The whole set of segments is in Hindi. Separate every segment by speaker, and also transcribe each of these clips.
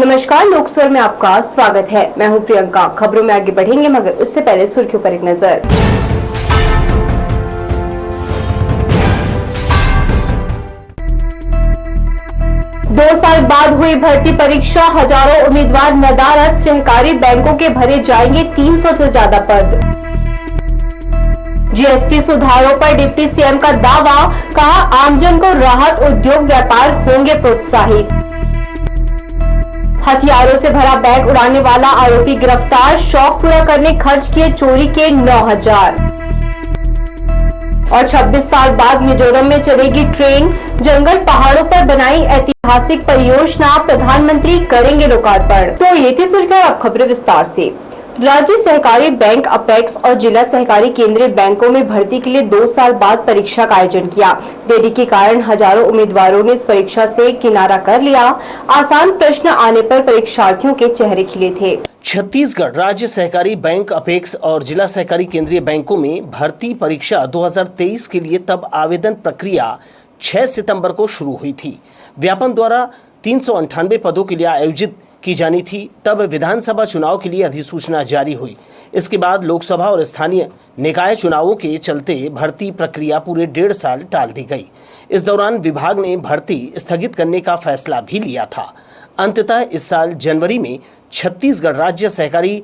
Speaker 1: नमस्कार, लोकस्वर में आपका स्वागत है। मैं हूं प्रियंका। खबरों में आगे बढ़ेंगे मगर उससे पहले सुर्खियों पर एक नजर। दो साल बाद हुई भर्ती परीक्षा, हजारों उम्मीदवार नदारद। सहकारी बैंकों के भरे जाएंगे 300 से ज्यादा पद। जीएसटी सुधारों पर डिप्टी सीएम का दावा, कहा आमजन को राहत, उद्योग व्यापार होंगे प्रोत्साहित। हथियारों से भरा बैग उड़ाने वाला आरोपी गिरफ्तार, शौक पूरा करने खर्च किए चोरी के 9,000। और 26 साल बाद मिजोरम में चलेगी ट्रेन, जंगल पहाड़ों पर बनाई ऐतिहासिक परियोजना, प्रधानमंत्री करेंगे लोकार्पण। तो ये थी सुर्खियां, अब खबरें विस्तार से। राज्य सहकारी बैंक अपेक्स और जिला सहकारी केंद्रीय बैंकों में भर्ती के लिए 2 साल बाद परीक्षा का आयोजन किया। देरी के कारण हजारों उम्मीदवारों ने इस परीक्षा से किनारा कर लिया। आसान प्रश्न आने पर परीक्षार्थियों के चेहरे खिले थे।
Speaker 2: छत्तीसगढ़ राज्य सहकारी बैंक अपेक्स और जिला सहकारी केंद्रीय बैंकों में भर्ती परीक्षा 2023 के लिए तब आवेदन प्रक्रिया 6 सितंबर को शुरू हुई थी। व्यापम द्वारा 398 पदों के लिए आयोजित की जानी थी। तब विधानसभा चुनाव के लिए अधिसूचना जारी हुई। इसके बाद लोकसभा और स्थानीय निकाय चुनावों के चलते भर्ती प्रक्रिया पूरे 1.5 साल टाल दी गई। इस दौरान विभाग ने भर्ती स्थगित करने का फैसला भी लिया था। अंततः इस साल जनवरी में छत्तीसगढ़ राज्य सहकारी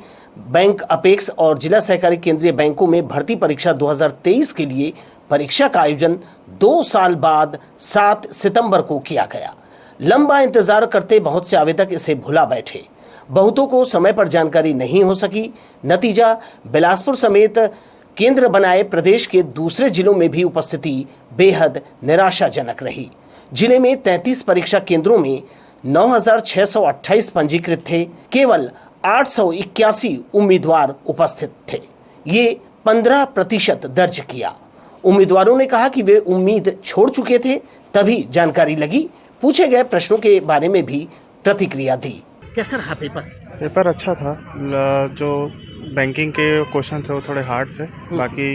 Speaker 2: बैंक अपेक्स और जिला सहकारी केंद्रीय बैंकों में भर्ती परीक्षा 2023 के लिए परीक्षा का आयोजन 2 साल बाद 7 सितंबर को किया गया। लंबा इंतजार करते बहुत से आवेदक इसे भुला बैठे। बहुतों को समय पर जानकारी नहीं हो सकी। नतीजा बिलासपुर समेत केंद्र बनाए प्रदेश के दूसरे जिलों में भी उपस्थिति बेहद निराशाजनक रही। जिले में 33 परीक्षा केंद्रों में 9,628 पंजीकृत थे। केवल 881 उम्मीदवार उपस्थित थे। ये 15% दर्ज किया। उम्मीदवारों ने कहा कि वे उम्मीद छोड़ चुके थे, तभी जानकारी लगी। पूछे गए प्रश्नों के बारे में भी प्रतिक्रिया दी। कैसा रहा
Speaker 3: पेपर अच्छा था। जो बैंकिंग के क्वेश्चन थे वो थोड़े हार्ड थे, बाकी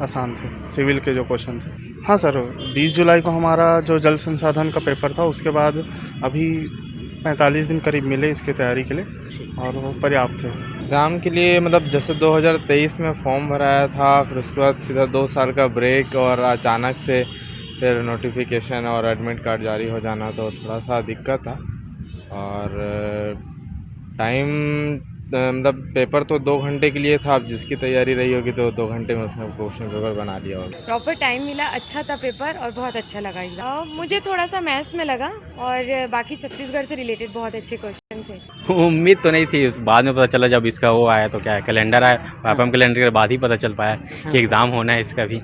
Speaker 3: आसान थे। सिविल के जो क्वेश्चन थे, हाँ सर, 20 जुलाई को हमारा जो जल संसाधन का पेपर था, उसके बाद अभी 45 दिन करीब मिले इसकी तैयारी के लिए और वो पर्याप्त थे।
Speaker 4: एग्ज़ाम के लिए मतलब जैसे 2023 में फॉर्म भराया था, फिर उसके बाद सीधा 2 साल का ब्रेक और अचानक से फिर नोटिफिकेशन और एडमिट कार्ड जारी हो जाना, तो थोड़ा सा दिक्कत था। और टाइम मतलब पेपर तो 2 घंटे के लिए था। अब जिसकी तैयारी रही होगी तो 2 घंटे में उसने क्वेश्चन पेपर बना लिया होगा।
Speaker 5: प्रॉपर टाइम मिला, अच्छा था पेपर और बहुत अच्छा लगा एग्जाम। मुझे थोड़ा सा मैथ्स में लगा और बाकी छत्तीसगढ़ से रिलेटेड बहुत अच्छे क्वेश्चन थे।
Speaker 6: उम्मीद तो नहीं थी, बाद में पता चला जब इसका वो आया तो क्या है, कैलेंडर आया, व्यापम कैलेंडर के बाद ही पता चल पाया कि एग्ज़ाम होना है इसका भी।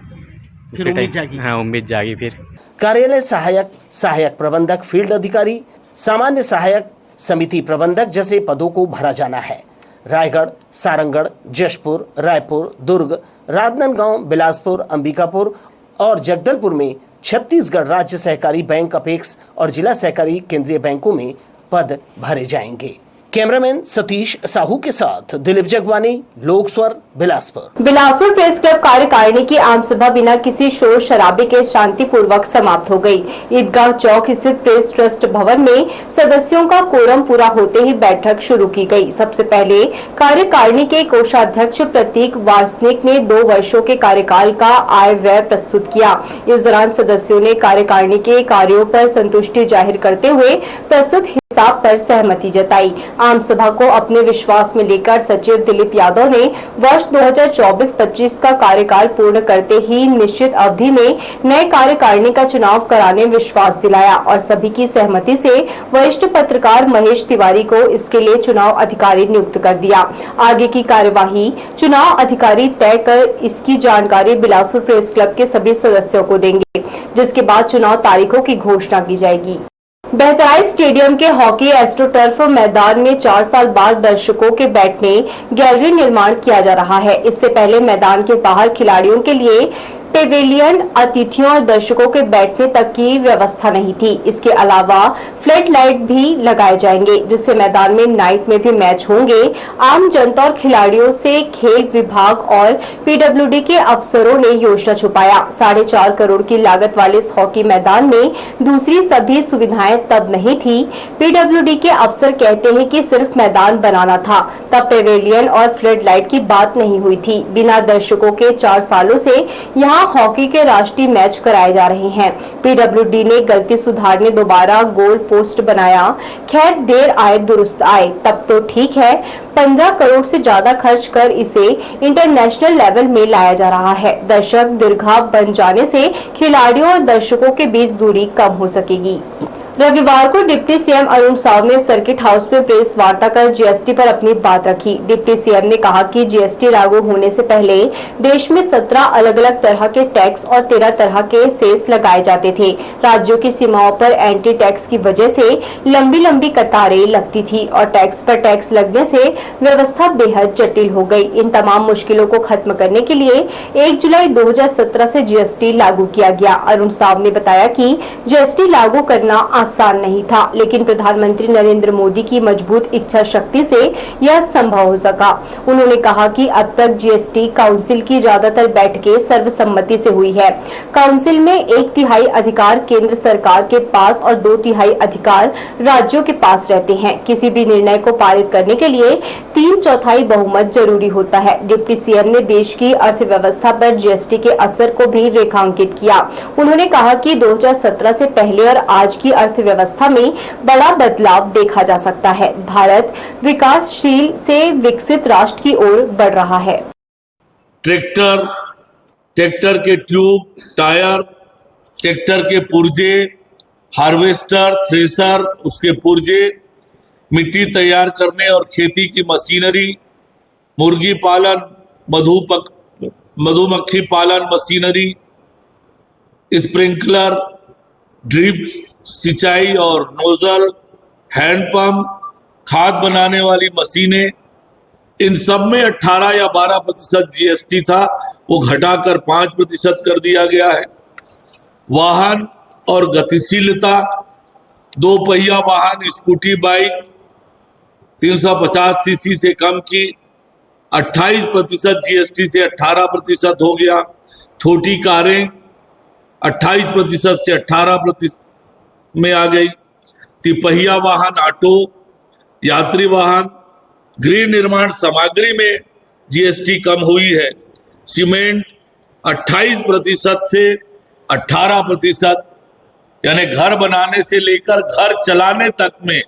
Speaker 2: फिर उम्मीद जागी।
Speaker 6: हाँ, उम्मीद जागी। फिर
Speaker 2: कार्यालय सहायक, सहायक प्रबंधक, फील्ड अधिकारी, सामान्य सहायक, समिति प्रबंधक जैसे पदों को भरा जाना है। रायगढ़, सारंगढ़, जशपुर, रायपुर, दुर्ग, राजनांदगांव, बिलासपुर, अंबिकापुर और जगदलपुर में छत्तीसगढ़ राज्य सहकारी बैंक अपेक्स और जिला सहकारी केंद्रीय बैंकों में पद भरे जाएंगे। कैमरामैन सतीश साहू के साथ दिलीप जगवानी, लोकस्वर, बिलासपुर।
Speaker 1: बिलासपुर प्रेस क्लब कार्यकारिणी की आम सभा बिना किसी शोर शराबे के शांतिपूर्वक समाप्त हो गई। ईदगाह चौक स्थित प्रेस ट्रस्ट भवन में सदस्यों का कोरम पूरा होते ही बैठक शुरू की गई। सबसे पहले कार्यकारिणी के कोषाध्यक्ष प्रतीक वासनिक ने 2 वर्षों के कार्यकाल का आय व्यय प्रस्तुत किया। इस दौरान सदस्यों ने कार्यकारिणी के कार्यों पर संतुष्टि जाहिर करते हुए प्रस्तुत हिसाब पर सहमति जताई। आम सभा को अपने विश्वास में लेकर सचिव दिलीप यादव ने वर्ष 2024-25 का कार्यकाल पूर्ण करते ही निश्चित अवधि में नए कार्यकारिणी का चुनाव कराने विश्वास दिलाया और सभी की सहमति से वरिष्ठ पत्रकार महेश तिवारी को इसके लिए चुनाव अधिकारी नियुक्त कर दिया। आगे की कार्यवाही चुनाव अधिकारी तय कर इसकी जानकारी बिलासपुर प्रेस क्लब के सभी सदस्यों को देंगे, जिसके बाद चुनाव तारीखों की घोषणा की जाएगी। बहतराई स्टेडियम के हॉकी एस्ट्रोटर्फ मैदान में 4 साल बाद दर्शकों के बैठने गैलरी निर्माण किया जा रहा है। इससे पहले मैदान के बाहर खिलाड़ियों के लिए पेवेलियन, अतिथियों और दर्शकों के बैठने तक की व्यवस्था नहीं थी। इसके अलावा फ्लड लाइट भी लगाए जाएंगे, जिससे मैदान में नाइट में भी मैच होंगे। आम जनता और खिलाड़ियों से खेल विभाग और पीडब्ल्यूडी के अफसरों ने योजना छुपाया। 4.5 करोड़ की लागत वाले इस हॉकी मैदान में दूसरी सभी सुविधाएं तब नहीं थी। पीडब्ल्यूडी के अफसर कहते हैं कि सिर्फ मैदान बनाना था, तब पेवेलियन और फ्लड लाइट की बात नहीं हुई थी। बिना दर्शकों के 4 सालों से यहाँ हॉकी के राष्ट्रीय मैच कराए जा रहे हैं। पीडब्ल्यूडी ने गलती सुधारने दोबारा गोल पोस्ट बनाया। खैर, देर आए दुरुस्त आए, तब तो ठीक है। 15 करोड़ से ज्यादा खर्च कर इसे इंटरनेशनल लेवल में लाया जा रहा है। दर्शक दीर्घा बन जाने से खिलाड़ियों और दर्शकों के बीच दूरी कम हो सकेगी। रविवार को डिप्टी सीएम अरुण साव ने सर्किट हाउस में प्रेस वार्ता कर जीएसटी पर अपनी बात रखी। डिप्टी सीएम ने कहा कि जीएसटी लागू होने से पहले देश में 17 अलग-अलग तरह के टैक्स और 13 तरह के सेस लगाए जाते थे। राज्यों की सीमाओं पर एंटी टैक्स की वजह से लंबी कतारें लगती थी और टैक्स पर टैक्स लगने से व्यवस्था बेहद जटिल हो गई। इन तमाम मुश्किलों को खत्म करने के लिए 1 जुलाई 2017 से जीएसटी लागू किया गया। अरुण साव ने बताया कि जीएसटी लागू करना आसान नहीं था, लेकिन प्रधानमंत्री नरेंद्र मोदी की मजबूत इच्छा शक्ति से यह संभव हो सका। उन्होंने कहा कि अब तक जीएसटी काउंसिल की ज्यादातर बैठकें सर्वसम्मति से हुई है। काउंसिल में 1/3 अधिकार केंद्र सरकार के पास और 2/3 अधिकार राज्यों के पास रहते हैं। किसी भी निर्णय को पारित करने के लिए 3/4 बहुमत जरूरी होता है। डिप्टी सीएम ने देश की अर्थव्यवस्था पर जीएसटी के असर को भी रेखांकित किया। उन्होंने कहा कि 2017 से पहले और आज की अर्थव्यवस्था में बड़ा बदलाव देखा जा सकता है। भारत विकासशील से विकसित राष्ट्र की ओर बढ़ रहा है।
Speaker 7: ट्रैक्टर के ट्यूब, टायर, ट्रैक्टर के पुर्जे, हार्वेस्टर, थ्रेशर, उसके पुर्जे, मिट्टी तैयार करने और खेती की मशीनरी, मुर्गी पालन, मधुमक्खी पालन मशीनरी, स्प्रिंकलर, ड्रिप सिंचाई और नोजल, हैंडपंप, खाद बनाने वाली मशीनें, इन सब में 18 या 12% जीएसटी था, वो घटाकर 5% कर दिया गया है। वाहन और गतिशीलता, 2 पहिया वाहन, स्कूटी, बाइक 350 सीसी से कम की 28% जीएसटी से 18% हो गया। छोटी कारें 28% से 18% में आ गई। तिपहिया वाहन, ऑटो, यात्री वाहन, गृह निर्माण सामग्री में जीएसटी कम हुई है। सीमेंट 28% से 18%, यानी घर बनाने से लेकर घर चलाने तक में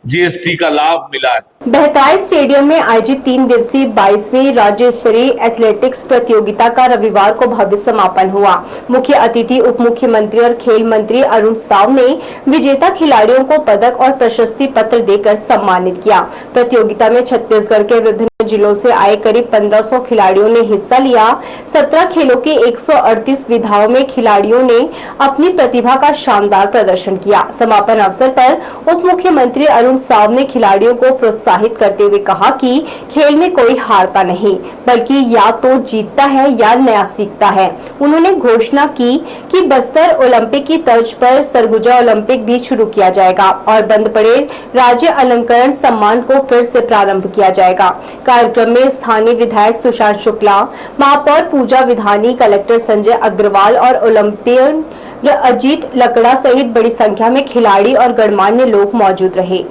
Speaker 7: जीएसटी का लाभ मिला है।
Speaker 1: बहताई स्टेडियम में आयोजित 3 दिवसीय 22वीं राज्य स्तरीय एथलेटिक्स प्रतियोगिता का रविवार को भव्य समापन हुआ। मुख्य अतिथि उप मुख्यमंत्री और खेल मंत्री अरुण साव ने विजेता खिलाड़ियों को पदक और प्रशस्ति पत्र देकर सम्मानित किया। प्रतियोगिता में छत्तीसगढ़ के विभिन्न जिलों से आए करीब 1500 खिलाड़ियों ने हिस्सा लिया। 17 खेलों के 138 विधाओं में खिलाड़ियों ने अपनी प्रतिभा का शानदार प्रदर्शन किया। समापन अवसर पर उप मुख्यमंत्री अरुण साव ने खिलाड़ियों को प्रोत्साहित करते हुए कहा कि खेल में कोई हारता नहीं, बल्कि या तो जीतता है या नया सीखता है। उन्होंने घोषणा की कि बस्तर ओलंपिक की तर्ज पर सरगुजा ओलंपिक भी शुरू किया जाएगा और बंद पड़े राज्य अलंकरण सम्मान को फिर से प्रारंभ किया जाएगा। कार्यक्रम में स्थानीय विधायक सुशांत शुक्ला, महापौर पूजा विधानी, कलेक्टर संजय अग्रवाल और ओलंपियन अजीत लकड़ा सहित बड़ी संख्या में खिलाड़ी और गणमान्य लोग मौजूद रहे।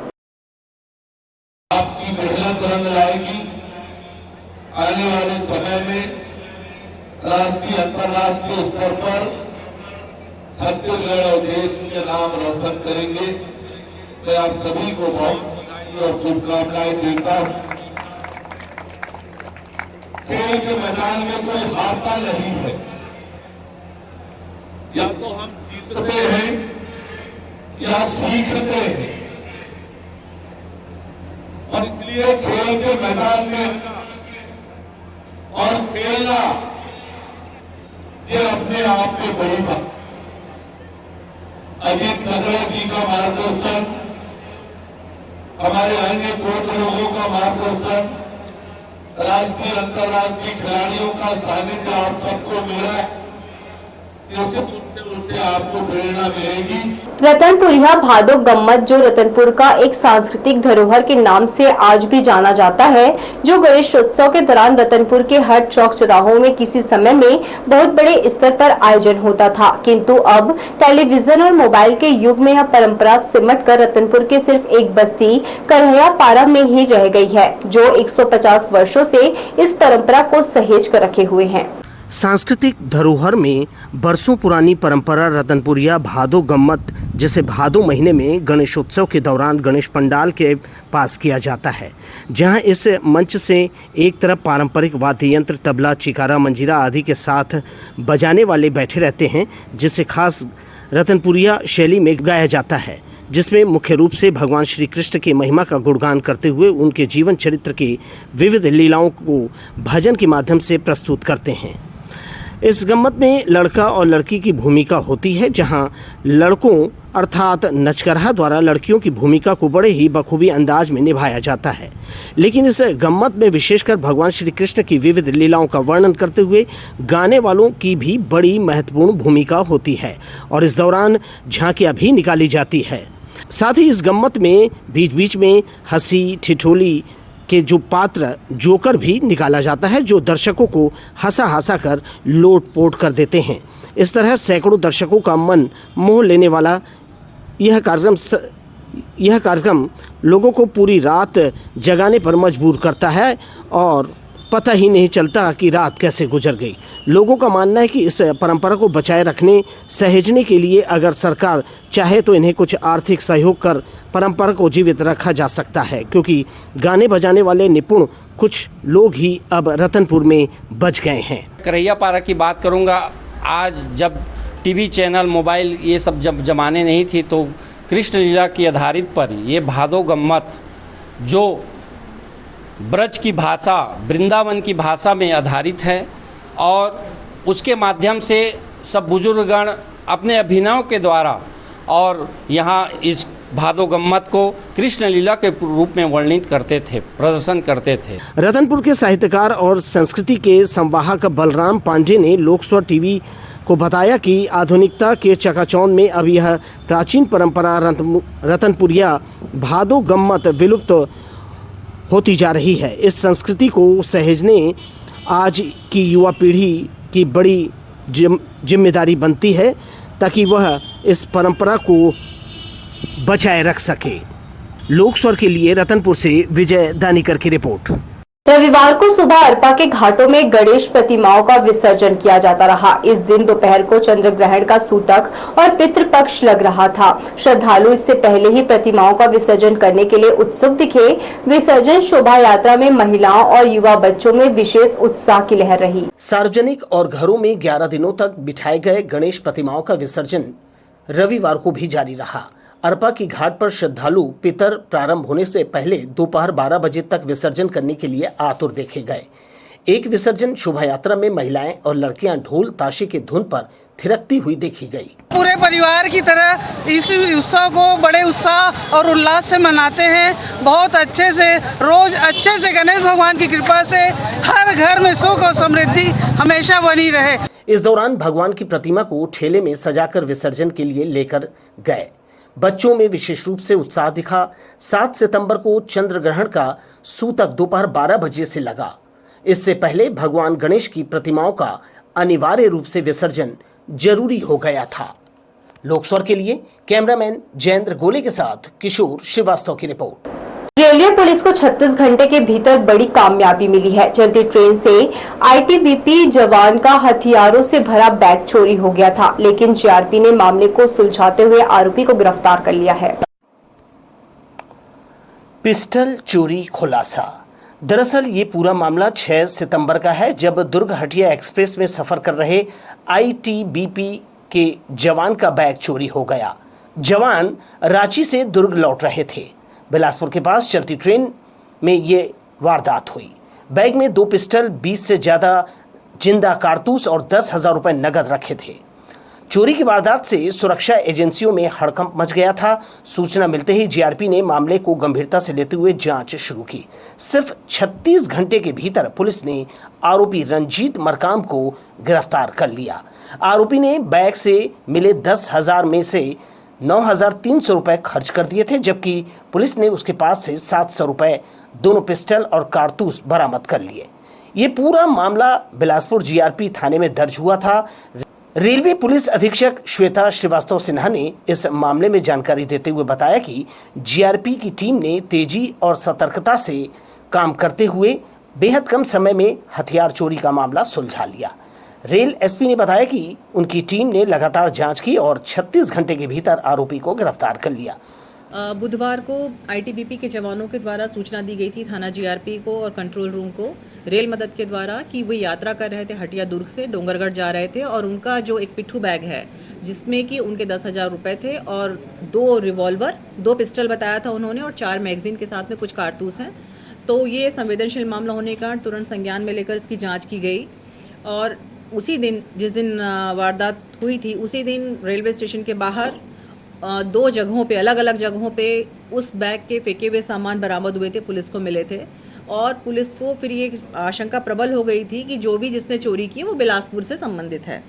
Speaker 8: आपकी मेहनत रंग लाएगी। आने वाले समय में राष्ट्रीय अंतर्राष्ट्रीय स्तर पर छत्तीसगढ़ और देश के नाम रोशन करेंगे। मैं आप सभी को बहुत शुभकामनाएं देता हूं। खेल के मैदान में कोई हारता नहीं है, या तो हम जीतते हैं या सीखते हैं, और इसलिए खेल के मैदान में और खेलना ये अपने आप में बड़ी बात। अजीत नगड़ा जी का मार्गदर्शन, हमारे अन्य कोच लोगों का मार्गदर्शन, राष्ट्रीय अंतर्राष्ट्रीय खिलाड़ियों का सानिध्य आप सबको मिला है। निश्चित उनसे आपको प्रेरणा मिलेगी।
Speaker 1: रतनपुरिया भादो गम्मत, जो रतनपुर का एक सांस्कृतिक धरोहर के नाम से आज भी जाना जाता है, जो गणेशोत्सव के दौरान रतनपुर के हर चौक चौराहों में किसी समय में बहुत बड़े स्तर पर आयोजन होता था, किंतु अब टेलीविजन और मोबाइल के युग में यह परंपरा सिमट कर रतनपुर के सिर्फ एक बस्ती करहैया पारा में ही रह गई है, जो 150 वर्षों से इस परंपरा को सहेज कर रखे हुए हैं।
Speaker 2: सांस्कृतिक धरोहर में बरसों पुरानी परंपरा रतनपुरिया भादो गम्मत, जिसे भादो महीने में गणेशोत्सव के दौरान गणेश पंडाल के पास किया जाता है, जहां इस मंच से एक तरफ पारंपरिक वाद्य यंत्र तबला, चिकारा, मंजीरा आदि के साथ बजाने वाले बैठे रहते हैं, जिसे खास रतनपुरिया शैली में गाया जाता है, जिसमें मुख्य रूप से भगवान श्री कृष्ण की महिमा का गुणगान करते हुए उनके जीवन चरित्र की विविध लीलाओं को भजन के माध्यम से प्रस्तुत करते हैं। इस गम्मत में लड़का और लड़की की भूमिका होती है, जहां लड़कों अर्थात नचकरहा द्वारा लड़कियों की भूमिका को बड़े ही बखूबी अंदाज में निभाया जाता है। लेकिन इस गम्मत में विशेषकर भगवान श्री कृष्ण की विविध लीलाओं का वर्णन करते हुए गाने वालों की भी बड़ी महत्वपूर्ण भूमिका होती है और इस दौरान झांकियां भी निकाली जाती है। साथ ही इस गम्मत में बीच बीच में हंसी ठिठोली के जो पात्र जोकर भी निकाला जाता है, जो दर्शकों को हंसा कर लोट-पोट कर देते हैं। इस तरह सैकड़ों दर्शकों का मन मोह लेने वाला यह कार्यक्रम लोगों को पूरी रात जगाने पर मजबूर करता है और पता ही नहीं चलता कि रात कैसे गुजर गई। लोगों का मानना है कि इस परंपरा को बचाए रखने सहेजने के लिए अगर सरकार चाहे तो इन्हें कुछ आर्थिक सहयोग कर परंपरा को जीवित रखा जा सकता है, क्योंकि गाने बजाने वाले निपुण कुछ लोग ही अब रतनपुर में बच गए हैं।
Speaker 9: करहैया पारा की बात करूंगा। आज जब टीवी चैनल, मोबाइल ये सब जब जमाने नहीं थी, तो कृष्ण लीला की आधारित पर ये भादो गम्मत, जो ब्रज की भाषा, वृंदावन की भाषा में आधारित है, और उसके माध्यम से सब बुजुर्गगण अपने अभिनव के द्वारा और यहाँ इस भादो गम्मत को कृष्ण लीला के रूप में वर्णित करते थे, प्रदर्शन करते थे।
Speaker 2: रतनपुर के साहित्यकार और संस्कृति के संवाहक बलराम पांडे ने लोकस्वर टीवी को बताया कि आधुनिकता के चकाचौंध में अब यह प्राचीन परंपरा रतनपुरिया भादो गम्मत विलुप्त होती जा रही है। इस संस्कृति को सहेजने आज की युवा पीढ़ी की बड़ी जिम्मेदारी बनती है, ताकि वह इस परंपरा को बचाए रख सके। लोकस्वर के लिए रतनपुर से विजय दानीकर की रिपोर्ट।
Speaker 1: रविवार को सुबह अरपा के घाटों में गणेश प्रतिमाओं का विसर्जन किया जाता रहा। इस दिन दोपहर को चंद्र ग्रहण का सूतक और पितृपक्ष लग रहा था। श्रद्धालु इससे पहले ही प्रतिमाओं का विसर्जन करने के लिए उत्सुक दिखे। विसर्जन शोभा यात्रा में महिलाओं और युवा बच्चों में विशेष उत्साह की लहर रही।
Speaker 2: सार्वजनिक और घरों में 11 दिनों तक बिठाए गए गणेश प्रतिमाओं का विसर्जन रविवार को भी जारी रहा। अरपा की घाट पर श्रद्धालु पितर प्रारंभ होने से पहले दोपहर 12 बजे तक विसर्जन करने के लिए आतुर देखे गए। एक विसर्जन शोभा यात्रा में महिलाएं और लड़कियां ढोल ताशे की धुन पर थिरकती हुई देखी गई।
Speaker 10: पूरे परिवार की तरह इस उत्सव को बड़े उत्साह और उल्लास से मनाते हैं। बहुत अच्छे से, रोज अच्छे से गणेश भगवान की कृपा से हर घर में सुख और समृद्धि हमेशा बनी रहे।
Speaker 2: इस दौरान भगवान की प्रतिमा को ठेले में सजाकर विसर्जन के लिए लेकर गए। बच्चों में विशेष रूप से उत्साह दिखा। 7 सितंबर को चंद्र ग्रहण का सूतक दोपहर 12 बजे से लगा। इससे पहले भगवान गणेश की प्रतिमाओं का अनिवार्य रूप से विसर्जन जरूरी हो गया था। लोकस्वर के लिए कैमरामैन जयेंद्र गोले के साथ किशोर श्रीवास्तव की रिपोर्ट।
Speaker 1: रेलवे पुलिस को 36 घंटे के भीतर बड़ी कामयाबी मिली है। चलती ट्रेन से आईटीबीपी जवान का हथियारों से भरा बैग चोरी हो गया था, लेकिन जीआरपी ने मामले को सुलझाते हुए आरोपी को गिरफ्तार कर लिया है।
Speaker 2: पिस्टल चोरी खुलासा। दरअसल ये पूरा मामला 6 सितंबर का है, जब दुर्ग हटिया एक्सप्रेस में सफर कर रहे आईटीबीपी के जवान का बैग चोरी हो गया। जवान रांची से दुर्ग लौट रहे थे। बिलासपुर के पास चलती ट्रेन में ये वारदात हुई। बैग में 2 पिस्टल, 20 से ज़्यादा जिंदा कारतूस और 10,000 रुपये नकद रखे थे। चोरी की वारदात से सुरक्षा एजेंसियों में हड़कंप मच गया था। सूचना मिलते ही जीआरपी ने मामले को गंभीरता से लेते हुए जांच शुरू की। सिर्फ 36 घंटे के भीतर पुलिस ने आरोपी रंजीत मरकाम को गिरफ्तार कर लिया। आरोपी ने बैग से मिले 10,000 में से 9,300 रुपए खर्च कर दिए थे, जबकि पुलिस ने उसके पास से 700 रुपए, 2 पिस्टल और कारतूस बरामद कर लिए। ये पूरा मामला बिलासपुर जीआरपी थाने में दर्ज हुआ था। रेलवे पुलिस अधीक्षक श्वेता श्रीवास्तव सिन्हा ने इस मामले में जानकारी देते हुए बताया कि जीआरपी की टीम ने तेजी और सतर्कता से काम करते हुए बेहद कम समय में हथियार चोरी का मामला सुलझा लिया। रेल एसपी ने बताया कि उनकी टीम ने लगातार जांच की और 36 घंटे के भीतर आरोपी को गिरफ्तार कर लिया।
Speaker 11: बुधवार को आईटीबीपी के जवानों के द्वारा सूचना दी गई थी थाना जीआरपी को और कंट्रोल रूम को रेल मदद के द्वारा कि वो यात्रा कर रहे थे हटिया दुर्ग से डोंगरगढ़ जा रहे थे और उनका जो एक पिट्ठू बैग है जिसमें कि उनके 10,000 रुपये थे और 2 रिवॉल्वर, 2 पिस्टल बताया था उन्होंने और 4 मैगजीन के साथ में कुछ कारतूस हैं। तो ये संवेदनशील मामला होने के कारण तुरंत संज्ञान में लेकर इसकी जाँच की गई और उसी दिन जिस दिन वारदात हुई थी उसी दिन रेलवे स्टेशन के बाहर 2 जगहों पे, अलग अलग जगहों पे उस बैग के फेंके हुए सामान बरामद हुए थे, पुलिस को मिले थे और पुलिस को फिर ये आशंका प्रबल हो गई थी कि जो भी जिसने चोरी की वो बिलासपुर से संबंधित है।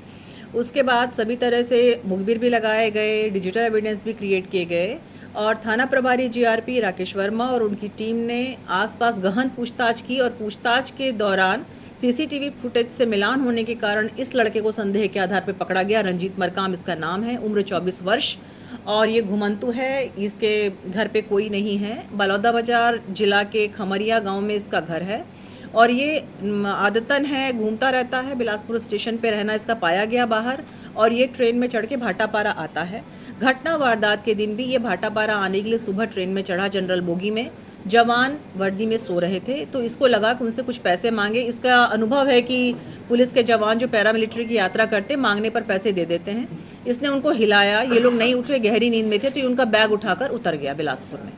Speaker 11: उसके बाद सभी तरह से मुखबिर भी लगाए गए, डिजिटल एविडेंस भी क्रिएट किए गए और थाना प्रभारी जीआरपी राकेश वर्मा और उनकी टीम ने आसपास गहन पूछताछ की और पूछताछ के दौरान सीसीटीवी फुटेज से मिलान होने के कारण इस लड़के को संदेह के आधार पर पकड़ा गया। रंजीत मरकाम इसका नाम है, उम्र 24 वर्ष और ये घुमंतु है। इसके घर पे कोई नहीं है। बलौदा बाजार जिला के खमरिया गांव में इसका घर है और ये आदतन है, घूमता रहता है। बिलासपुर स्टेशन पे रहना इसका पाया गया बाहर और ये ट्रेन में चढ़ के भाटापारा आता है। घटना वारदात के दिन भी ये भाटापारा आने के लिए सुबह ट्रेन में चढ़ा जनरल बोगी में। जवान वर्दी में सो रहे थे तो इसको लगा कि उनसे कुछ पैसे मांगे। इसका अनुभव है कि पुलिस के जवान जो पैरामिलिट्री की यात्रा करते मांगने पर पैसे दे देते हैं। इसने उनको हिलाया, ये लोग नहीं उठ रहे, गहरी नींद में थे तो उनका बैग उठाकर उतर गया बिलासपुर में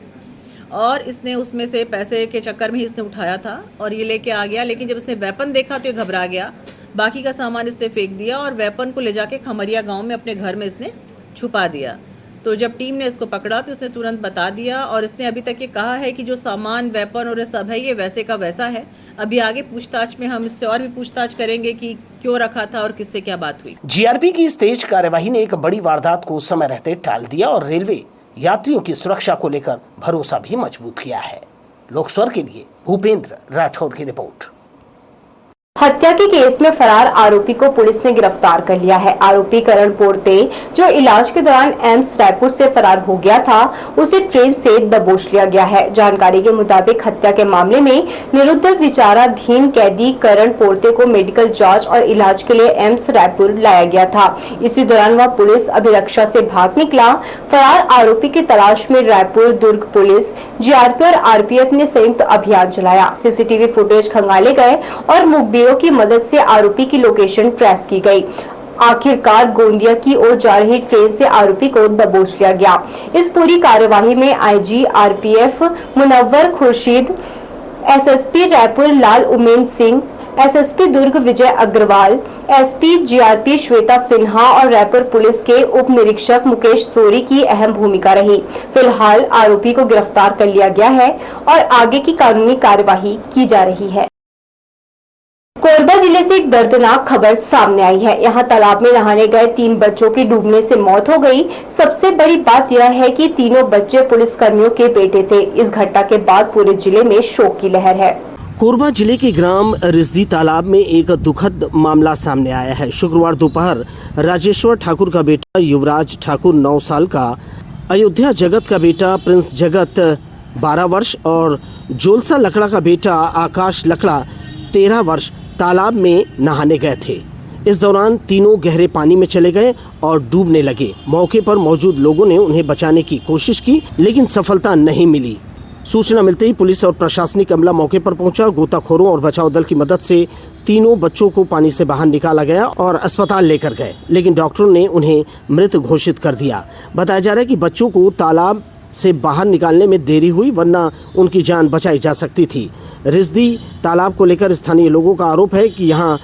Speaker 11: और इसने उसमें से पैसे के चक्कर में ही इसने उठाया था और ये लेके आ गया। लेकिन जब इसने वेपन देखा तो ये घबरा गया, बाकी का सामान इसने फेंक दिया और वेपन को ले जाके खमरिया गाँव में अपने घर में इसने छुपा दिया। तो जब टीम ने इसको पकड़ा तो इसने तुरंत बता दिया और इसने अभी तक ये कहा है कि जो सामान, वेपन और सब है ये वैसे का वैसा है। अभी आगे पूछताछ में हम इससे और भी पूछताछ करेंगे कि क्यों रखा था और किससे क्या बात हुई।
Speaker 2: जीआरपी की इस तेज कार्यवाही ने एक बड़ी वारदात को समय रहते टाल दिया और रेलवे यात्रियों की सुरक्षा को लेकर भरोसा भी मजबूत किया है। लोकस्वर के लिए भूपेंद्र राठौर की रिपोर्ट।
Speaker 1: हत्या के केस में फरार आरोपी को पुलिस ने गिरफ्तार कर लिया है। आरोपी करण पोर्ते जो इलाज के दौरान एम्स रायपुर से फरार हो गया था, उसे ट्रेन से दबोच लिया गया है। जानकारी के मुताबिक हत्या के मामले में निरुद्ध विचाराधीन कैदी करण पोर्ते को मेडिकल जांच और इलाज के लिए एम्स रायपुर लाया गया था। इसी दौरान वह पुलिस अभिरक्षा से भाग निकला। फरार आरोपी की तलाश में रायपुर दुर्ग पुलिस, जीआरपी और आरपीएफ ने संयुक्त अभियान चलाया। सीसीटीवी फुटेज खंगाले गए और मुखबिरों की मदद से आरोपी की लोकेशन ट्रेस की गई। आखिरकार गोंदिया की ओर जा रही ट्रेन से आरोपी को दबोच लिया गया। इस पूरी कार्यवाही में IG RPF Munawwar Khurshid, SSP Raipur Lal Umen Singh, SSP Durg Vijay Agrawal, SP GRP Shweta Sinha और रायपुर पुलिस के उप निरीक्षक मुकेश सोरी की अहम भूमिका रही। फिलहाल आरोपी को गिरफ्तार कर लिया गया है और आगे की कानूनी कार्यवाही की जा रही है। कोरबा जिले से एक दर्दनाक खबर सामने आई है। यहाँ तालाब में नहाने गए 3 बच्चों की डूबने से मौत हो गई। सबसे बड़ी बात यह है कि तीनों बच्चे पुलिसकर्मियों के बेटे थे। इस घटना के बाद पूरे जिले में शोक की लहर है।
Speaker 2: कोरबा जिले के ग्राम रिजदी तालाब में एक दुखद मामला सामने आया है। शुक्रवार दोपहर राजेश्वर ठाकुर का बेटा युवराज ठाकुर 9 साल का, अयोध्या जगत का बेटा प्रिंस जगत 12 वर्ष और जोलसा लकड़ा का बेटा आकाश लकड़ा 13 वर्ष तालाब में नहाने गए थे। इस दौरान तीनों गहरे पानी में चले गए और डूबने लगे। मौके पर मौजूद लोगों ने उन्हें बचाने की कोशिश की लेकिन सफलता नहीं मिली। सूचना मिलते ही पुलिस और प्रशासनिक अमला मौके पर पहुंचा। गोताखोरों और बचाव दल की मदद से तीनों बच्चों को पानी से बाहर निकाला गया और अस्पताल लेकर गए, लेकिन डॉक्टरों ने उन्हें मृत घोषित कर दिया। बताया जा रहा है कि बच्चों को तालाब से बाहर निकालने में देरी हुई, वरना उनकी जान बचाई जा सकती थी। रिजदी तालाब को लेकर स्थानीय लोगों का आरोप है कि यहाँ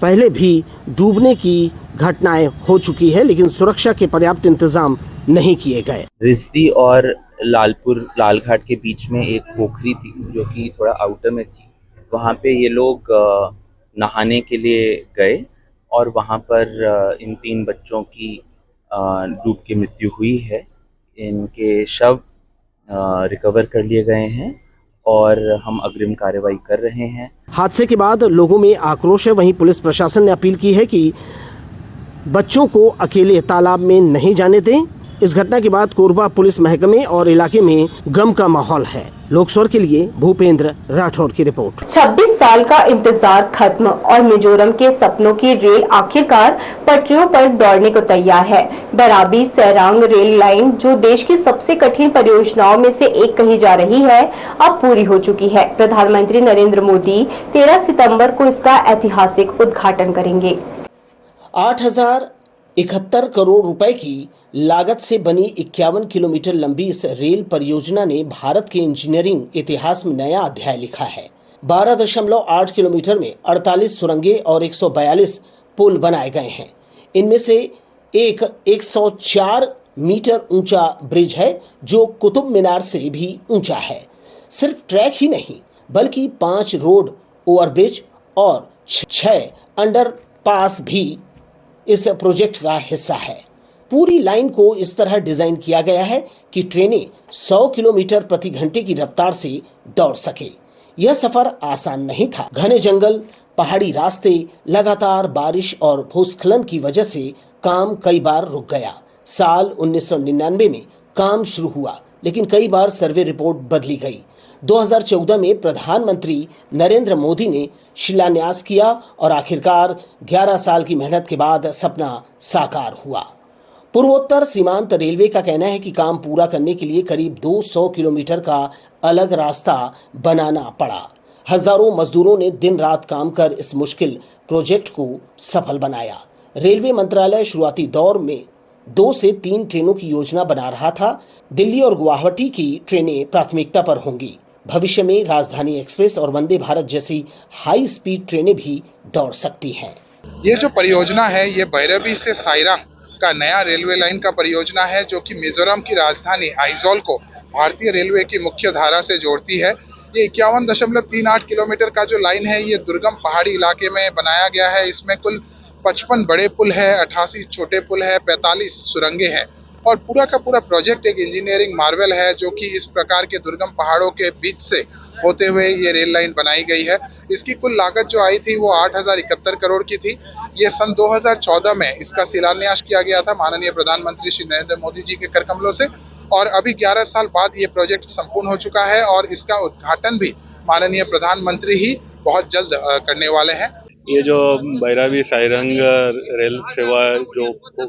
Speaker 2: पहले भी डूबने की घटनाएं हो चुकी है, लेकिन सुरक्षा के पर्याप्त इंतजाम नहीं किए गए।
Speaker 12: रिश्ती और लालपुर लालघाट के बीच में एक पोखरी थी जो कि थोड़ा आउटर में थी। वहाँ पे ये लोग नहाने के लिए गए और वहाँ पर इन 3 बच्चों की डूब के मृत्यु हुई है। इनके शव रिकवर कर लिए गए हैं और हम अग्रिम कार्रवाई कर रहे हैं।
Speaker 2: हादसे के बाद लोगों में आक्रोश है। वहीं पुलिस प्रशासन ने अपील की है कि बच्चों को अकेले तालाब में नहीं जाने दें। इस घटना के बाद कोरबा पुलिस महकमे और इलाके में गम का माहौल है। लोकसभा के लिए भूपेंद्र राठौर की रिपोर्ट।
Speaker 1: 26 साल का इंतजार खत्म और मिजोरम के सपनों की रेल आखिरकार पटरियों पर दौड़ने को तैयार है। बैराबी सैरांग रेल लाइन, जो देश की सबसे कठिन परियोजनाओं में से एक कही जा रही है, अब पूरी हो चुकी है। प्रधानमंत्री नरेंद्र मोदी 13 सितंबर को इसका ऐतिहासिक उद्घाटन करेंगे।
Speaker 2: 8,071 करोड़ रुपए की लागत से बनी 51 किलोमीटर लंबी इस रेल परियोजना ने भारत के इंजीनियरिंग इतिहास में नया अध्याय लिखा है। 12.8 किलोमीटर में 48 सुरंगें और 142 पुल बनाए गए हैं। इनमें से एक 104 मीटर ऊंचा ब्रिज है जो कुतुब मीनार से भी ऊंचा है। सिर्फ ट्रैक ही नहीं बल्कि 5 रोड ओवरब्रिज और 6 अंडरपास भी इस प्रोजेक्ट का हिस्सा है। पूरी लाइन को इस तरह डिजाइन किया गया है कि ट्रेनें 100 किलोमीटर प्रति घंटे की रफ्तार से दौड़ सके। यह सफर आसान नहीं था। घने जंगल, पहाड़ी रास्ते, लगातार बारिश और भूस्खलन की वजह से काम कई बार रुक गया। साल 1999 में काम शुरू हुआ, लेकिन कई बार सर्वे रिपोर्ट बदली गई। 2014 में प्रधानमंत्री नरेंद्र मोदी ने शिलान्यास किया और आखिरकार 11 साल की मेहनत के बाद सपना साकार हुआ। पूर्वोत्तर सीमांत रेलवे का कहना है कि काम पूरा करने के लिए करीब 200 किलोमीटर का अलग रास्ता बनाना पड़ा। हजारों मजदूरों ने दिन रात काम कर इस मुश्किल प्रोजेक्ट को सफल बनाया। रेलवे मंत्रालय शुरुआती दौर में 2 से 3 ट्रेनों की योजना बना रहा था। दिल्ली और गुवाहाटी की ट्रेनें प्राथमिकता पर होंगी। भविष्य में राजधानी एक्सप्रेस और वंदे भारत जैसी हाई स्पीड ट्रेनें भी दौड़ सकती हैं।
Speaker 13: ये जो परियोजना है ये भैरबी से साइरांग का नया रेलवे लाइन का परियोजना है जो कि मिजोरम की राजधानी आइजोल को भारतीय रेलवे की मुख्य धारा से जोड़ती है। ये 51.38 किलोमीटर का जो लाइन है ये दुर्गम पहाड़ी इलाके में बनाया गया है। इसमें कुल 55 बड़े पुल है, 88 छोटे पुल है, 45 सुरंगें हैं और पूरा का पूरा प्रोजेक्ट एक इंजीनियरिंग मार्वल है जो कि इस प्रकार के दुर्गम पहाड़ों के बीच से होते हुए ये रेल लाइन बनाई गई है। इसकी कुल लागत जो आई थी वो 8,071 करोड़ की थी। ये सन 2014 में इसका शिलान्यास किया गया था माननीय प्रधानमंत्री श्री नरेंद्र मोदी जी के कर कमलों से और अभी 11 साल बाद ये प्रोजेक्ट संपूर्ण हो चुका है और इसका उद्घाटन भी माननीय प्रधानमंत्री ही बहुत जल्द करने वाले हैं।
Speaker 14: ये जो बैराबी साइरंग रेल सेवा जो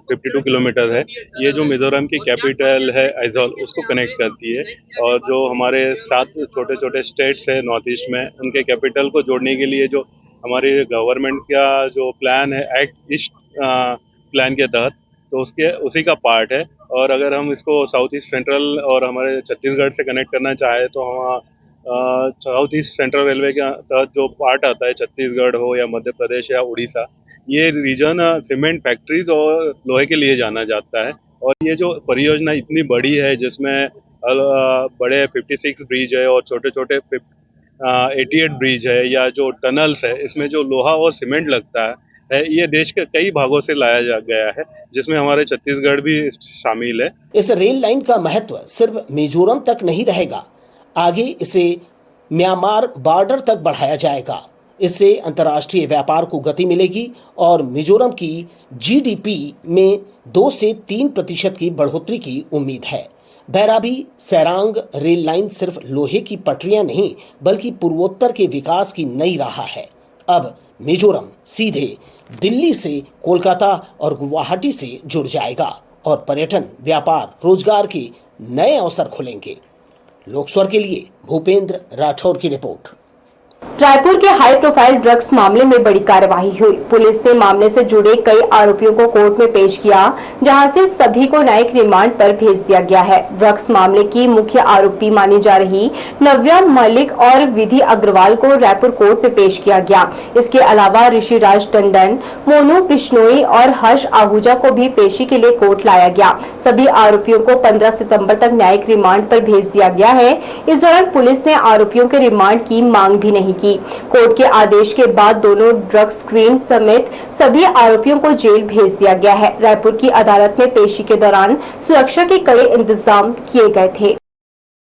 Speaker 14: 52 किलोमीटर है, ये जो मिजोरम की कैपिटल है आइजोल उसको कनेक्ट करती है और जो हमारे 7 छोटे छोटे स्टेट्स है नॉर्थ ईस्ट में उनके कैपिटल को जोड़ने के लिए जो हमारी गवर्नमेंट का जो प्लान है एक्ट ईस्ट प्लान के तहत, तो उसके उसी का पार्ट है। और अगर हम इसको साउथ ईस्ट सेंट्रल और हमारे छत्तीसगढ़ से कनेक्ट करना चाहे तो हम साउथ ईस्ट सेंट्रल रेलवे के तहत जो पार्ट आता है छत्तीसगढ़ हो या मध्य प्रदेश या उड़ीसा, ये रीजन सीमेंट फैक्ट्रीज और लोहे के लिए जाना जाता है। और ये जो परियोजना इतनी बड़ी है जिसमें बड़े 56 ब्रिज है और छोटे छोटे 88 ब्रिज है या जो टनल्स है, इसमें जो लोहा और सीमेंट लगता है ये देश के कई भागों से लाया गया है जिसमें हमारे छत्तीसगढ़ भी शामिल है।
Speaker 2: इस रेल लाइन का महत्व सिर्फ मिजोरम तक नहीं रहेगा, आगे इसे म्यांमार बॉर्डर तक बढ़ाया जाएगा। इससे अंतर्राष्ट्रीय व्यापार को गति मिलेगी और मिजोरम की जीडीपी में 2 से 3% की बढ़ोतरी की उम्मीद है। बैराबी सैरांग रेल लाइन सिर्फ लोहे की पटरियां नहीं बल्कि पूर्वोत्तर के विकास की नई राह है। अब मिजोरम सीधे दिल्ली से कोलकाता और गुवाहाटी से जुड़ जाएगा और पर्यटन, व्यापार, रोजगार के नए अवसर खुलेंगे। लोकस्वर के लिए भूपेंद्र राठौर की रिपोर्ट।
Speaker 1: रायपुर के हाई प्रोफाइल ड्रग्स मामले में बड़ी कार्रवाई हुई। पुलिस ने मामले से जुड़े कई आरोपियों को कोर्ट में पेश किया, जहां से सभी को न्यायिक रिमांड पर भेज दिया गया है। ड्रग्स मामले की मुख्य आरोपी मानी जा रही नव्या मलिक और विधि अग्रवाल को रायपुर कोर्ट में पेश किया गया। इसके अलावा ऋषिराज टंडन, मोनू बिश्नोई और हर्ष आहूजा को भी पेशी के लिए कोर्ट लाया गया। सभी आरोपियों को 15 सितंबर तक न्यायिक रिमांड पर भेज दिया गया है। इस दौरान पुलिस ने आरोपियों के रिमांड की मांग भी नहीं की। कोर्ट के आदेश के बाद दोनों ड्रग्स क्वीन समेत सभी आरोपियों को जेल भेज दिया गया है। रायपुर की अदालत में पेशी के दौरान सुरक्षा के कड़े इंतजाम किए गए थे।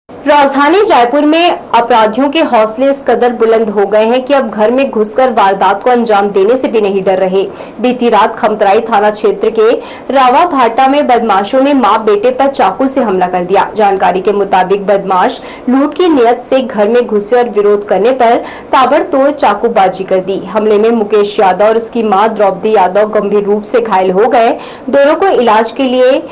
Speaker 1: राजधानी रायपुर में अपराधियों के हौसले इस कदर बुलंद हो गए हैं कि अब घर में घुसकर वारदात को अंजाम देने से भी नहीं डर रहे। बीती रात खमतराई थाना क्षेत्र के रावा भाटा में बदमाशों ने मां बेटे पर चाकू से हमला कर दिया। जानकारी के मुताबिक बदमाश लूट की नियत से घर में घुसे और विरोध करने पर ताबड़तोड़ चाकूबाजी कर दी। हमले में मुकेश यादव और उसकी मां द्रौपदी यादव गंभीर रूप से घायल हो गए। दोनों को इलाज के लिए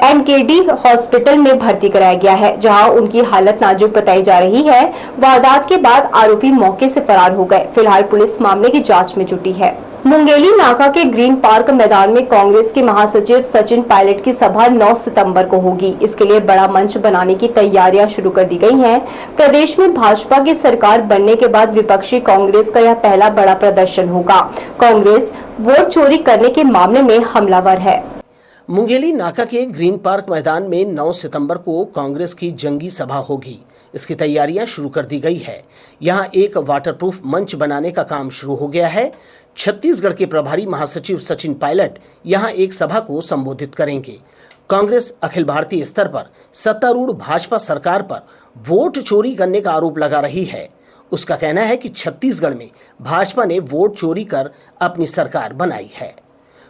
Speaker 1: एमकेडी हॉस्पिटल में भर्ती कराया गया है, जहां उनकी हालत नाजुक बताई जा रही है। वारदात के बाद आरोपी मौके से फरार हो गए। फिलहाल पुलिस मामले की जांच में जुटी है। मुंगेली नाका के ग्रीन पार्क मैदान में कांग्रेस के महासचिव सचिन पायलट की सभा 9 सितंबर को होगी। इसके लिए बड़ा मंच बनाने की तैयारियां शुरू कर दी गई हैं। प्रदेश में भाजपा की सरकार बनने के बाद विपक्षी कांग्रेस का यह पहला बड़ा प्रदर्शन होगा। कांग्रेस वोट चोरी करने के मामले में हमलावर है।
Speaker 2: मुंगेली नाका के ग्रीन पार्क मैदान में 9 सितंबर को कांग्रेस की जंगी सभा होगी। इसकी तैयारियां शुरू कर दी गई है। यहां एक वाटरप्रूफ मंच बनाने का काम शुरू हो गया है। छत्तीसगढ़ के प्रभारी महासचिव सचिन पायलट यहां एक सभा को संबोधित करेंगे। कांग्रेस अखिल भारतीय स्तर पर सत्तारूढ़ भाजपा सरकार पर वोट चोरी करने का आरोप लगा रही है। उसका कहना है कि छत्तीसगढ़ में भाजपा ने वोट चोरी कर अपनी सरकार बनाई है।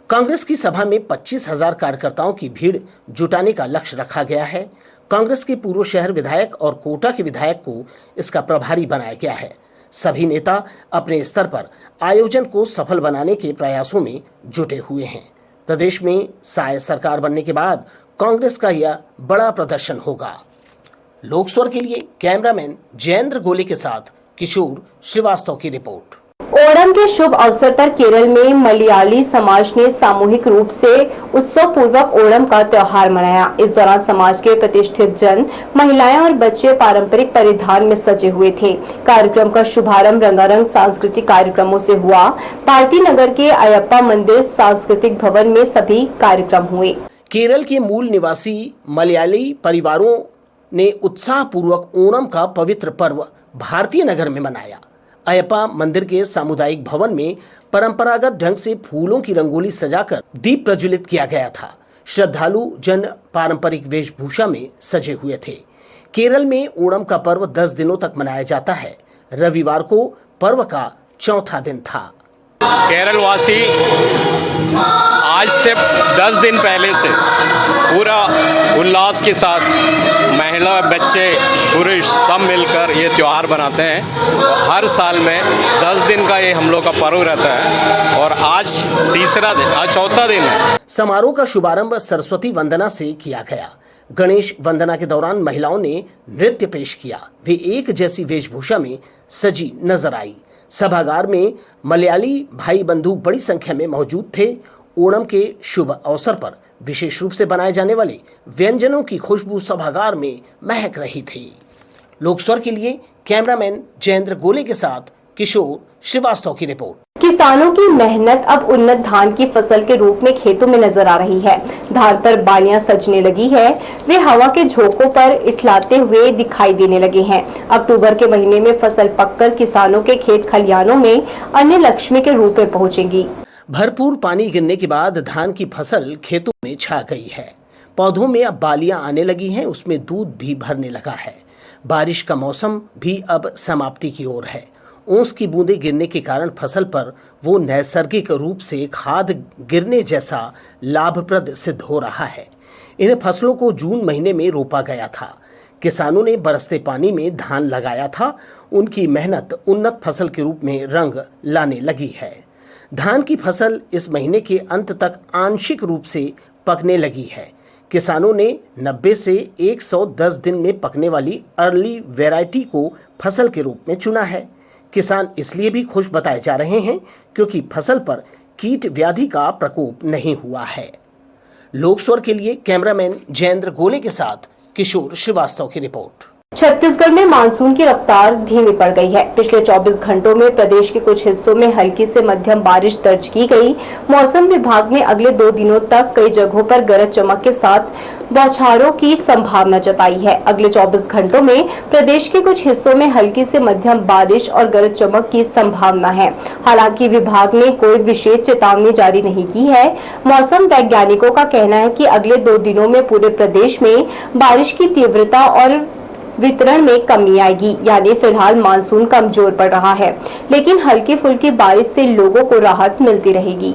Speaker 2: कांग्रेस की सभा में 25,000 कार्यकर्ताओं की भीड़ जुटाने का लक्ष्य रखा गया है। कांग्रेस के पूर्व शहर विधायक और कोटा के विधायक को इसका प्रभारी बनाया गया है। सभी नेता अपने स्तर पर आयोजन को सफल बनाने के प्रयासों में जुटे हुए हैं। प्रदेश में शायद सरकार बनने के बाद कांग्रेस का यह बड़ा प्रदर्शन होगा। लोकस्वर के लिए कैमरामैन जयेंद्र गोले के साथ किशोर श्रीवास्तव की रिपोर्ट।
Speaker 1: ओणम के शुभ अवसर पर केरल में मलयाली समाज ने सामूहिक रूप से उत्सव पूर्वक ओणम का त्योहार मनाया। इस दौरान समाज के प्रतिष्ठित जन, महिलाएं और बच्चे पारंपरिक परिधान में सजे हुए थे। कार्यक्रम का शुभारंभ रंगारंग सांस्कृतिक कार्यक्रमों से हुआ। पार्टी नगर के अयप्पा मंदिर सांस्कृतिक भवन में सभी कार्यक्रम हुए।
Speaker 2: केरल के मूल निवासी मलयाली परिवारों ने उत्साह पूर्वक ओणम का पवित्र पर्व भारतीय नगर में मनाया। अयप्पा मंदिर के सामुदायिक भवन में परंपरागत ढंग से फूलों की रंगोली सजाकर दीप प्रज्वलित किया गया था। श्रद्धालु जन पारंपरिक वेशभूषा में सजे हुए थे। केरल में ओणम का पर्व 10 दिनों तक मनाया जाता है। रविवार को पर्व का चौथा दिन था।
Speaker 15: केरल वासी आज से 10 दिन पहले से पूरा उल्लास के साथ महिला, बच्चे, पुरुष सब मिलकर ये त्यौहार बनाते हैं। हर साल में 10 दिन का ये हम लोग का पर्व रहता है और आज चौथा दिन है।
Speaker 2: समारोह का शुभारंभ सरस्वती वंदना से किया गया। गणेश वंदना के दौरान महिलाओं ने नृत्य पेश किया। वे एक जैसी वेशभूषा में सजी नजर आई। सभागार में मलयाली भाई बंधु बड़ी संख्या में मौजूद थे। ओणम के शुभ अवसर पर विशेष रूप से बनाए जाने वाले व्यंजनों की खुशबू सभागार में महक रही थी। लोकस्वर के लिए कैमरामैन जयेंद्र गोले के साथ किशोर श्रीवास्तव की रिपोर्ट।
Speaker 1: किसानों की मेहनत अब उन्नत धान की फसल के रूप में खेतों में नजर आ रही है। धान पर बालियां सजने लगी है। वे हवा के झोंकों पर इठलाते हुए दिखाई देने लगे हैं। अक्टूबर के महीने में फसल पककर किसानों के खेत खलिहानों में अन्य लक्ष्मी के रूप में पहुंचेंगी।
Speaker 2: भरपूर पानी गिरने के बाद धान की फसल खेतों में छा गई है। पौधों में अब बालियां आने लगी हैं, उसमें दूध भी भरने लगा है। बारिश का मौसम भी अब समाप्ति की ओर है। ओस की बूंदें गिरने के कारण फसल पर वो नैसर्गिक रूप से खाद गिरने जैसा लाभप्रद सिद्ध हो रहा है। इन फसलों को जून महीने में रोपा गया था। किसानों ने बरसते पानी में धान लगाया था। उनकी मेहनत उन्नत फसल के रूप में रंग लाने लगी है। धान की फसल इस महीने के अंत तक आंशिक रूप से पकने लगी है। किसानों ने 90 से 110 दिन में पकने वाली अर्ली वैरायटी को फसल के रूप में चुना है। किसान इसलिए भी खुश बताए जा रहे हैं क्योंकि फसल पर कीट व्याधि का प्रकोप नहीं हुआ है। लोकस्वर के लिए कैमरामैन जयेंद्र गोले के साथ किशोर श्रीवास्तव की रिपोर्ट।
Speaker 1: छत्तीसगढ़ में मानसून की रफ्तार धीमी पड़ गई है। पिछले 24 घंटों में प्रदेश के कुछ हिस्सों में हल्की से मध्यम बारिश दर्ज की गई। मौसम विभाग ने अगले 2 दिनों तक कई जगहों पर गरज चमक के साथ बौछारों की संभावना जताई है। अगले 24 घंटों में प्रदेश के कुछ हिस्सों में हल्की से मध्यम बारिश और गरज चमक की संभावना है। हालांकि विभाग ने कोई विशेष चेतावनी जारी नहीं की है। मौसम वैज्ञानिकों का कहना है कि अगले 2 दिनों में पूरे प्रदेश में बारिश की तीव्रता और वितरण में कमी आएगी, यानी फिलहाल मानसून कमजोर पड़ रहा है, लेकिन हल्की फुल्की बारिश से लोगों को राहत मिलती रहेगी।